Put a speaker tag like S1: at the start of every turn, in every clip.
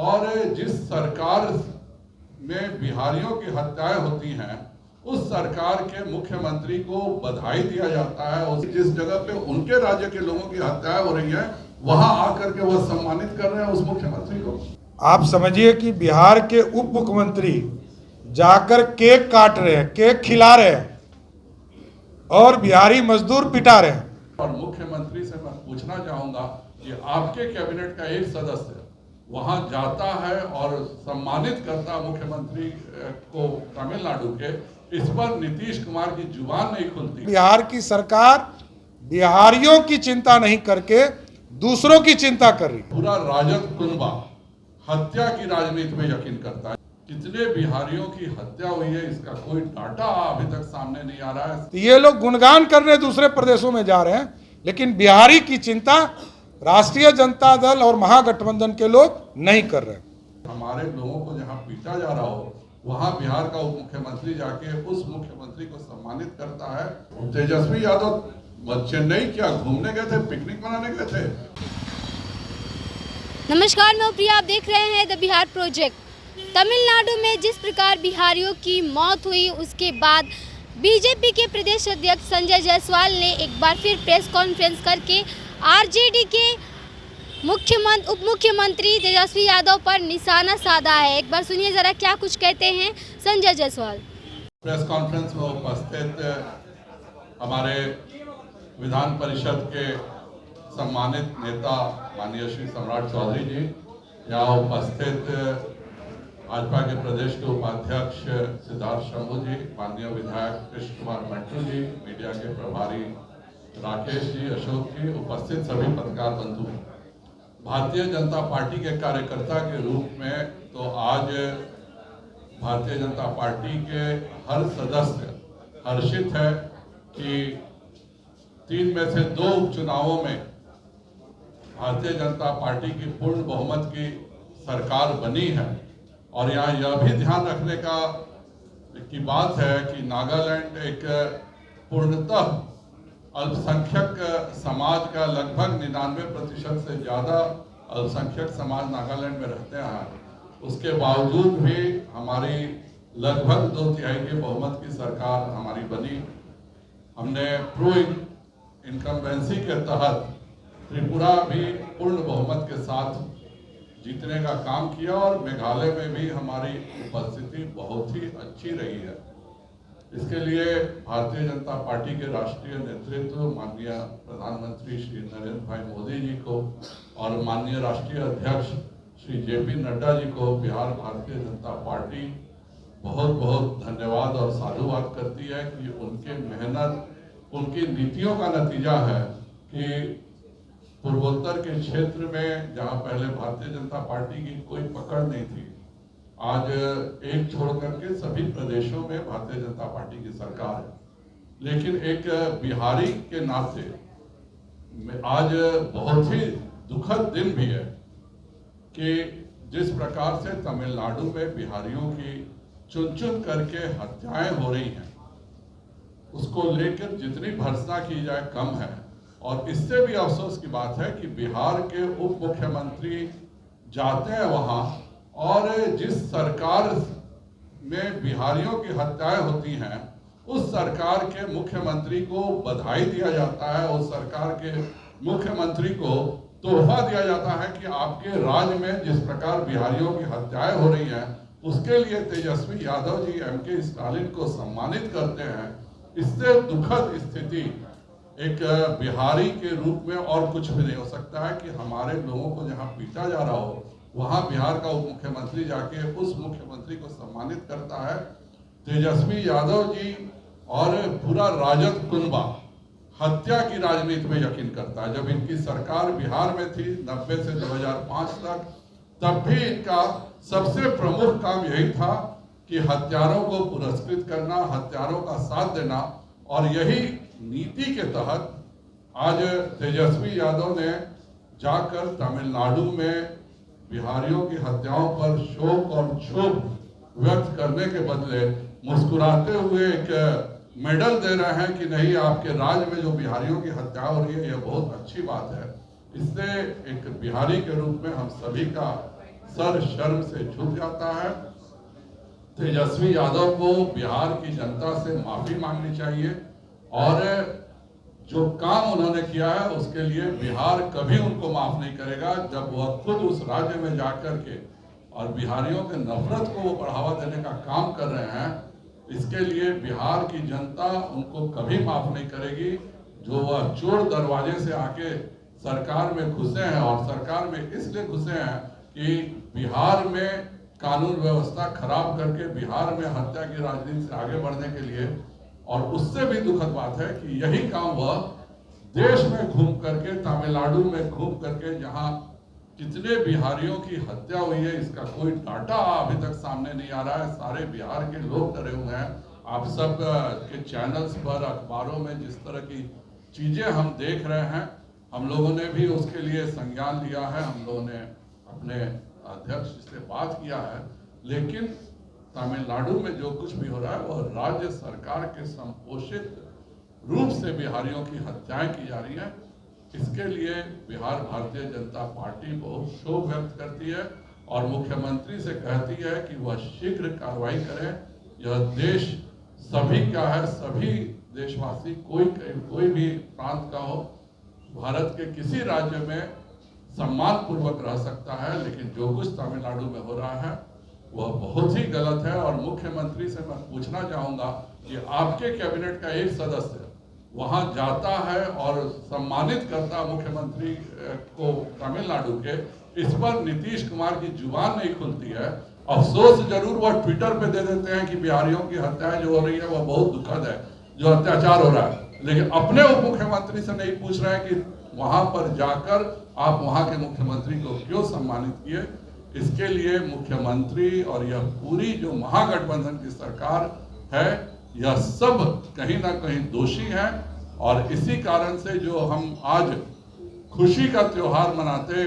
S1: सरकार में बिहारियों की हत्याएं होती हैं, उस सरकार के मुख्यमंत्री को बधाई दिया जाता है। जिस जगह पे उनके राज्य के लोगों की हत्याएं हो रही हैं, वहां आकर के वो सम्मानित कर रहे हैं उस मुख्यमंत्री को।
S2: आप समझिए कि बिहार के उप मुख्यमंत्री जाकर केक काट रहे हैं, केक खिला रहे हैं और बिहारी मजदूर पिटा रहे हैं।
S1: और मुख्यमंत्री से मैं पूछना चाहूंगा कि आपके कैबिनेट का एक सदस्य वहां जाता है और सम्मानित करता मुख्यमंत्री को तमिलनाडु के, इस पर नीतीश कुमार की जुबान नहीं खुलती।
S2: बिहार की सरकार बिहारियों की चिंता नहीं करके दूसरों की चिंता कर रही।
S1: पूरा राजद कुनबा हत्या की राजनीति में यकीन करता है। कितने बिहारियों की हत्या हुई है, इसका कोई डाटा अभी तक सामने नहीं आ रहा है।
S2: ये लोग गुणगान करने दूसरे प्रदेशों में जा रहे हैं, लेकिन बिहारी की चिंता राष्ट्रीय जनता दल और महागठबंधन के लोग नहीं कर रहे।
S1: हमारे लोगों को जहां पीटा जा रहा हो, वहां बिहार का उप मुख्यमंत्री जाके उस मुख्यमंत्री को सम्मानित करता है। तेजस्वी यादव चेन्नई क्या घूमने गए थे, पिकनिक मनाने गए थे?
S3: नमस्कार, मैं प्रिया, आप देख रहे हैं द बिहार प्रोजेक्ट। तमिलनाडु में जिस प्रकार बिहारियों की मौत हुई, उसके बाद बीजेपी के प्रदेश अध्यक्ष संजय जायसवाल ने एक बार फिर प्रेस कॉन्फ्रेंस करके आरजेडी के उप मुख्यमंत्री तेजस्वी यादव पर निशाना साधा है। एक बार सुनिए जरा क्या कुछ कहते हैं संजय जायसवाल।
S1: प्रेस कॉन्फ्रेंस में उपस्थित हमारे विधान परिषद के सम्मानित नेता माननीय श्री सम्राट चौधरी जी, यहाँ उपस्थित भाजपा के प्रदेश के उपाध्यक्ष सिद्धार्थ शंभू जी, माननीय विधायक कृष्ण कुमार मंटू जी, मीडिया के प्रभारी राकेश जी, अशोक जी, उपस्थित सभी पत्रकार बंधु, भारतीय जनता पार्टी के कार्यकर्ता के रूप में तो आज भारतीय जनता पार्टी के हर सदस्य हर्षित है कि 3 में से 2 उपचुनावों में भारतीय जनता पार्टी की पूर्ण बहुमत की सरकार बनी है। और यहाँ यह भी ध्यान रखने की बात है कि नागालैंड एक पूर्णतः अल्पसंख्यक समाज का लगभग 99% से ज़्यादा अल्पसंख्यक समाज नागालैंड में रहते हैं। उसके बावजूद भी हमारी लगभग 2/3 के बहुमत की सरकार हमारी बनी। हमने प्रो इनकम्बेंसी के तहत त्रिपुरा भी पूर्ण बहुमत के साथ जीतने का काम किया और मेघालय में भी हमारी उपस्थिति बहुत ही अच्छी रही है। इसके लिए भारतीय जनता पार्टी के राष्ट्रीय नेतृत्व माननीय प्रधानमंत्री श्री नरेंद्र भाई मोदी जी को और माननीय राष्ट्रीय अध्यक्ष श्री JP नड्डा जी को बिहार भारतीय जनता पार्टी बहुत बहुत धन्यवाद और साधुवाद करती है कि उनके मेहनत, उनकी नीतियों का नतीजा है कि पूर्वोत्तर के क्षेत्र में जहां पहले भारतीय जनता पार्टी की कोई पकड़ नहीं थी, आज एक छोड़ करके सभी प्रदेशों में भारतीय जनता पार्टी की सरकार है। लेकिन एक बिहारी के नाते आज बहुत ही दुखद दिन भी है कि जिस प्रकार से तमिलनाडु में बिहारियों की चुन चुन करके हत्याएं हो रही हैं, उसको लेकर जितनी भर्त्सना की जाए कम है। और इससे भी अफसोस की बात है कि बिहार के उप मुख्यमंत्री जाते हैं वहां और जिस सरकार में बिहारियों की हत्याएं होती हैं, उस सरकार के मुख्यमंत्री को बधाई दिया जाता है, उस सरकार के मुख्यमंत्री को तोहफा दिया जाता है कि आपके राज्य में जिस प्रकार बिहारियों की हत्याएं हो रही हैं, उसके लिए तेजस्वी यादव जी MK स्टालिन को सम्मानित करते हैं। इससे दुखद स्थिति एक बिहारी के रूप में और कुछ भी नहीं हो सकता है कि हमारे लोगों को जहां पीटा जा रहा हो, वहां बिहार का उप मुख्यमंत्री जाके उस मुख्यमंत्री को सम्मानित करता है। तेजस्वी यादव जी और पूरा राजद कुनबा हत्या की राजनीति में यकीन करता है। जब इनकी सरकार बिहार में थी 90 से 2005 तक, तब भी इनका सबसे प्रमुख काम यही था कि हत्यारों को पुरस्कृत करना, हत्यारों का साथ देना। और यही नीति के तहत आज तेजस्वी यादव ने जाकर तमिलनाडु में बिहारियों की हत्याओं पर शोक और क्षोभ व्यक्त करने के बदले मुस्कुराते हुए एक मेडल दे रहे हैं कि नहीं, आपके राज्य में जो बिहारियों की हत्या हो रही है, यह बहुत अच्छी बात है। इससे एक बिहारी के रूप में हम सभी का सर शर्म से झुक जाता है। तेजस्वी यादव को बिहार की जनता से माफी मांगनी चाहिए और जो काम उन्होंने किया है उसके लिए बिहार कभी उनको माफ नहीं करेगा। जब वह खुद उस राज्य में जाकर के और बिहारियों के नफरत को वो बढ़ावा देने का काम कर रहे हैं, इसके लिए बिहार की जनता उनको कभी माफ नहीं करेगी। जो वह चोर दरवाजे से आके सरकार में घुसे हैं और सरकार में इसलिए घुसे हैं कि बिहार में कानून व्यवस्था खराब करके बिहार में हत्या की राजनीति से आगे बढ़ने के लिए, और उससे भी दुखद बात है कि यही काम वह देश में घूम करके, तमिलनाडु में घूम करके, जहां कितने बिहारियों की हत्या हुई है इसका कोई डाटा अभी तक सामने नहीं आ रहा है। सारे बिहार के लोग डरे हुए हैं। आप सब के चैनल्स पर, अखबारों में जिस तरह की चीजें हम देख रहे हैं, हम लोगों ने भी उसके लिए संज्ञान लिया है। हम लोगों ने अपने अध्यक्ष से बात किया है, लेकिन तमिलनाडु में जो कुछ भी हो रहा है वह राज्य सरकार के संपोषित रूप से बिहारियों की हत्याएं की जा रही हैं। इसके लिए बिहार भारतीय जनता पार्टी बहुत शोक व्यक्त करती है और मुख्यमंत्री से कहती है कि वह शीघ्र कार्रवाई करें। यह देश सभी का है, सभी देशवासी, कोई भी प्रांत का हो, भारत के किसी राज्य में सम्मान पूर्वक रह सकता है, लेकिन जो कुछ तमिलनाडु में हो रहा है वह बहुत ही गलत है। और मुख्यमंत्री से मैं पूछना चाहूंगा कि आपके कैबिनेट का एक सदस्य वहां जाता है और सम्मानित करता मुख्यमंत्री को तमिलनाडु के, इस पर नीतीश कुमार की जुबान नहीं खुलती है। अफसोस जरूर वह ट्विटर पे दे देते हैं कि बिहारियों की हत्याएं जो हो रही है वह बहुत दुखद है, जो अत्याचार हो रहा है, लेकिन अपने उप मुख्यमंत्री से नहीं पूछ रहे हैं कि वहां पर जाकर आप वहां के मुख्यमंत्री को क्यों सम्मानित किए। इसके लिए मुख्यमंत्री और यह पूरी जो महागठबंधन की सरकार है, यह सब कहीं ना कहीं दोषी है। और इसी कारण से जो हम आज खुशी का त्योहार मनाते,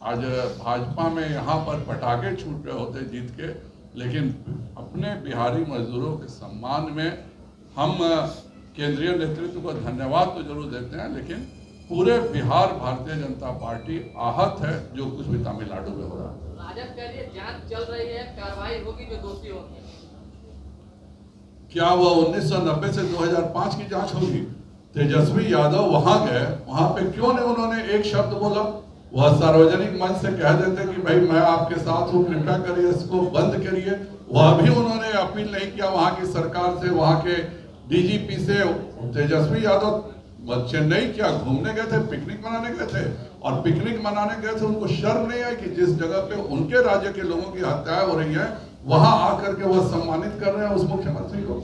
S1: आज भाजपा में यहाँ पर पटाखे छूट रहे होते जीत के, लेकिन अपने बिहारी मजदूरों के सम्मान में हम केंद्रीय नेतृत्व को धन्यवाद तो जरूर देते हैं, लेकिन पूरे बिहार भारतीय जनता पार्टी आहत है जो कुछ भी तमिलनाडु में हो रहा है।
S4: राजद कह रही है जांच चल रही है, कार्रवाई होगी जो दोषी होंगे।
S1: क्या वह 1990 से 2005 की जांच होगी? तेजस्वी यादव वहां गए, वहां पे क्यों नहीं उन्होंने एक शब्द बोला? वह सार्वजनिक मंच से कह देते कि भाई मैं आपके साथ हूं, कृपया करिए इसको बंद करिए। वह भी उन्होंने अपील नहीं किया वहां की सरकार से, वहां के डीजीपी से। तेजस्वी यादव चेन्नई क्या घूमने गए थे, पिकनिक मनाने गए थे, और पिकनिक मनाने गए थे, उनको शर्म नहीं आई कि जिस जगह पे उनके राज्य के लोगों की हत्याएं हो रही है वहां आकर के वह सम्मानित कर रहे हैं उस मुख्यमंत्री को।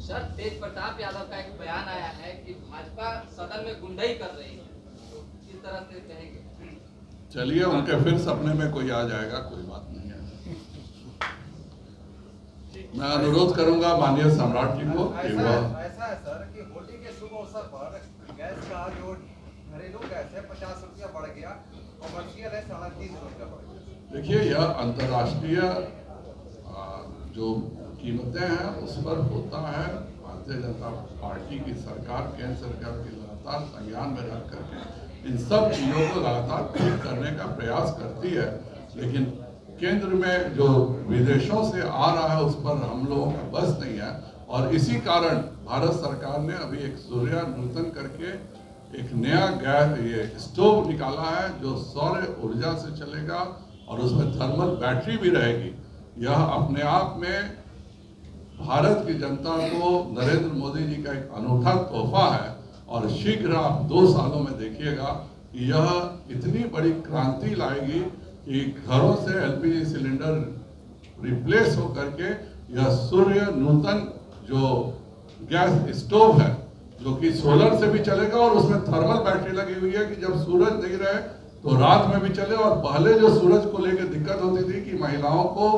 S4: सर, तेज प्रताप यादव का एक बयान आया है कि भाजपा सदन में गुंडाई कर रही है, तो किस तरह से कहेंगे?
S1: चलिए, उनके फिर सपने में कोई आ जाएगा, कोई बात नहीं है। मैं अनुरोध करूंगा माननीय सम्राट जी को कि वह
S5: ऐसा है सर कि होली के शुभ अवसर पर गैस का जो घरेलू गैस है 50 रुपया बढ़ गया, कॉमर्शियल है 30.5 रुपया बढ़ गया।
S1: देखिए, यह अंतर्राष्ट्रीय जो कीमतें हैं उस पर होता है। भारतीय जनता पार्टी की सरकार, केंद्र सरकार की लगातार संज्ञान में रख करके इन सब चीज़ों को लगातार ठीक करने का प्रयास करती है, लेकिन केंद्र में जो विदेशों से आ रहा है उस पर हम लोगों का बस नहीं है। और इसी कारण भारत सरकार ने अभी एक सूर्य नूतन करके एक नया गैस ये स्टोव निकाला है जो सौर ऊर्जा से चलेगा और उसमें थर्मल बैटरी भी रहेगी। यह अपने आप में भारत की जनता को नरेंद्र मोदी जी का एक अनूठा तोहफा है, और शीघ्र आप 2 सालों में देखिएगा कि यह इतनी बड़ी क्रांति लाएगी कि घरों से एलपीजी सिलेंडर रिप्लेस हो करके यह सूर्य नूतन जो गैस स्टोव है जो कि सोलर से भी चलेगा और उसमें थर्मल बैटरी लगी हुई है कि जब सूरज नहीं रहे तो रात में भी चले। और पहले जो सूरज को लेकर दिक्कत होती थी कि महिलाओं को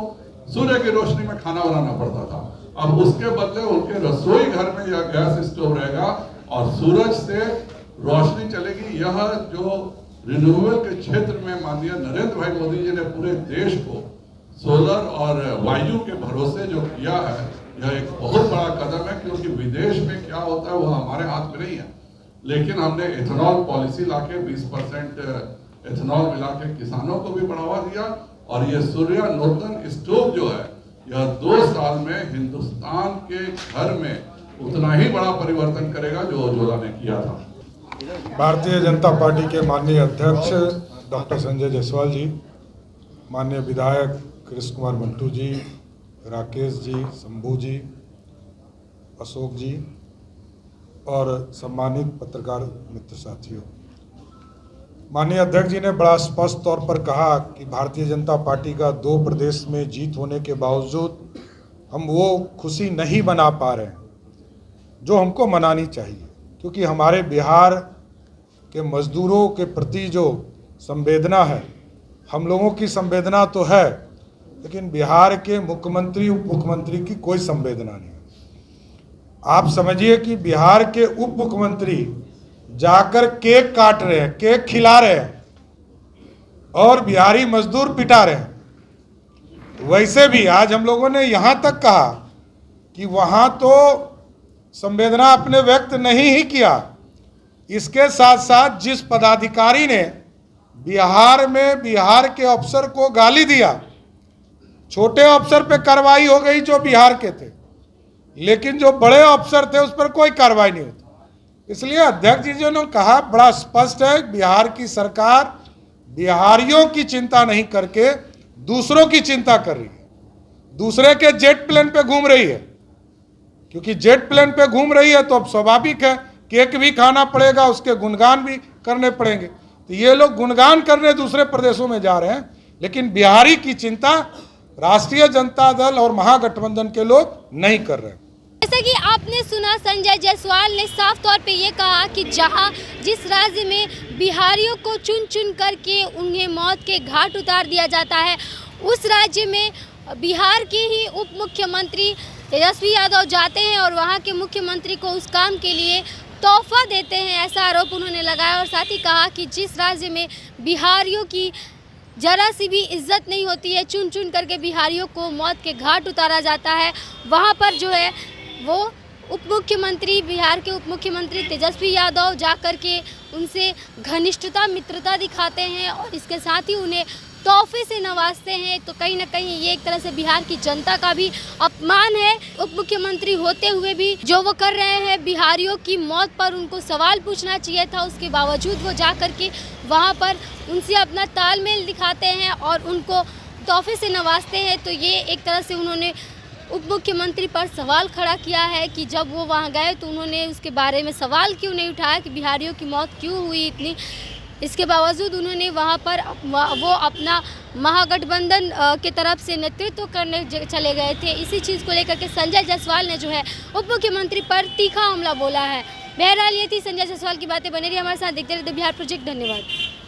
S1: सूर्य की रोशनी में खाना बनाना पड़ता था, अब उसके बदले उनके रसोई घर में यह गैस स्टोव रहेगा और सूरज से रोशनी चलेगी। यह जो रिन्यूएबल के क्षेत्र में माननीय नरेंद्र भाई मोदी जी ने पूरे देश को सोलर और वायु के भरोसे जो किया है, यह एक बहुत बड़ा कदम है, क्योंकि विदेश में क्या होता है वह हमारे हाथ में नहीं है। लेकिन हमने इथेनॉल पॉलिसी लाके 20% इथेनॉल मिला के किसानों को भी बढ़ावा दिया और ये सूर्या नूतन स्टोव जो है, यह 2 साल में हिंदुस्तान के घर में उतना ही बड़ा परिवर्तन करेगा जो उज्ज्वला ने किया था।
S2: भारतीय जनता पार्टी के माननीय अध्यक्ष डॉक्टर संजय जायसवाल जी, माननीय विधायक कृष्ण कुमार मंटू जी, राकेश जी, शंभू जी, अशोक जी और सम्मानित पत्रकार मित्र साथियों, माननीय अध्यक्ष जी ने बड़ा स्पष्ट तौर पर कहा कि भारतीय जनता पार्टी का 2 प्रदेश में जीत होने के बावजूद हम वो खुशी नहीं मना पा रहे हैं जो हमको मनानी चाहिए, क्योंकि हमारे बिहार के मजदूरों के प्रति जो संवेदना है, हम लोगों की संवेदना तो है, लेकिन बिहार के मुख्यमंत्री उप मुख्यमंत्री की कोई संवेदना नहीं है। आप समझिए कि बिहार के उप मुख्यमंत्री जाकर केक काट रहे हैं, केक खिला रहे हैं और बिहारी मजदूर पिटा रहे हैं। वैसे भी आज हम लोगों ने यहाँ तक कहा कि वहाँ तो संवेदना आपने व्यक्त नहीं ही किया, इसके साथ साथ जिस पदाधिकारी ने बिहार में बिहार के अफसर को गाली दिया, छोटे अफसर पे कार्रवाई हो गई जो बिहार के थे, लेकिन जो बड़े अफसर थे उस पर कोई कार्रवाई नहीं होती। इसलिए अध्यक्ष जी ने कहा बड़ा स्पष्ट है, बिहार की सरकार बिहारियों की चिंता नहीं करके दूसरों की चिंता कर रही है, दूसरे के जेट प्लेन पे घूम रही है, क्योंकि जेट प्लेन पे घूम रही है तो अब स्वाभाविक है केक भी खाना पड़ेगा, उसके गुणगान भी करने पड़ेंगे। तो ये लोग गुणगान करने दूसरे प्रदेशों में जा रहे हैं, लेकिन बिहारी की चिंता राष्ट्रीय जनता दल और महागठबंधन के लोग नहीं कर रहे हैं।
S3: जैसा कि आपने सुना, संजय जायसवाल ने साफ तौर पे ये कहा कि जहां जिस राज्य में बिहारियों को चुन चुन करके उन्हें मौत के घाट उतार दिया जाता है, उस राज्य में बिहार के ही उप मुख्यमंत्री तेजस्वी यादव जाते हैं और वहां के मुख्यमंत्री को उस काम के लिए तोहफा देते हैं, ऐसा आरोप उन्होंने लगाया। और साथ ही कहा कि जिस राज्य में बिहारियों की जरा सी भी इज्जत नहीं होती है, चुन चुन करके बिहारियों को मौत के घाट उतारा जाता है, वहाँ पर जो है वो उप मुख्यमंत्री, बिहार के उप मुख्यमंत्री तेजस्वी यादव जा कर के उनसे घनिष्ठता, मित्रता दिखाते हैं और इसके साथ ही उन्हें तोहफे से नवाजते हैं। तो कहीं ना कहीं ये एक तरह से बिहार की जनता का भी अपमान है। उप मुख्यमंत्री होते हुए भी जो वो कर रहे हैं, बिहारियों की मौत पर उनको सवाल पूछना चाहिए था, उसके बावजूद वो जा कर के वहाँ पर उनसे अपना तालमेल दिखाते हैं और उनको तोहफे से नवाजते हैं। तो ये एक तरह से उन्होंने उप मुख्यमंत्री पर सवाल खड़ा किया है कि जब वो वहाँ गए तो उन्होंने उसके बारे में सवाल क्यों नहीं उठाया कि बिहारियों की मौत क्यों हुई इतनी। इसके बावजूद उन्होंने वहाँ पर वो अपना महागठबंधन के तरफ से नेतृत्व करने चले गए थे। इसी चीज़ को लेकर के संजय जायसवाल ने जो है उप मुख्यमंत्री पर तीखा हमला बोला है। बहरहाल ये थी संजय जायसवाल की बातें। बने रहिए हमारे साथ, देखते रहते बिहार प्रोजेक्ट। धन्यवाद।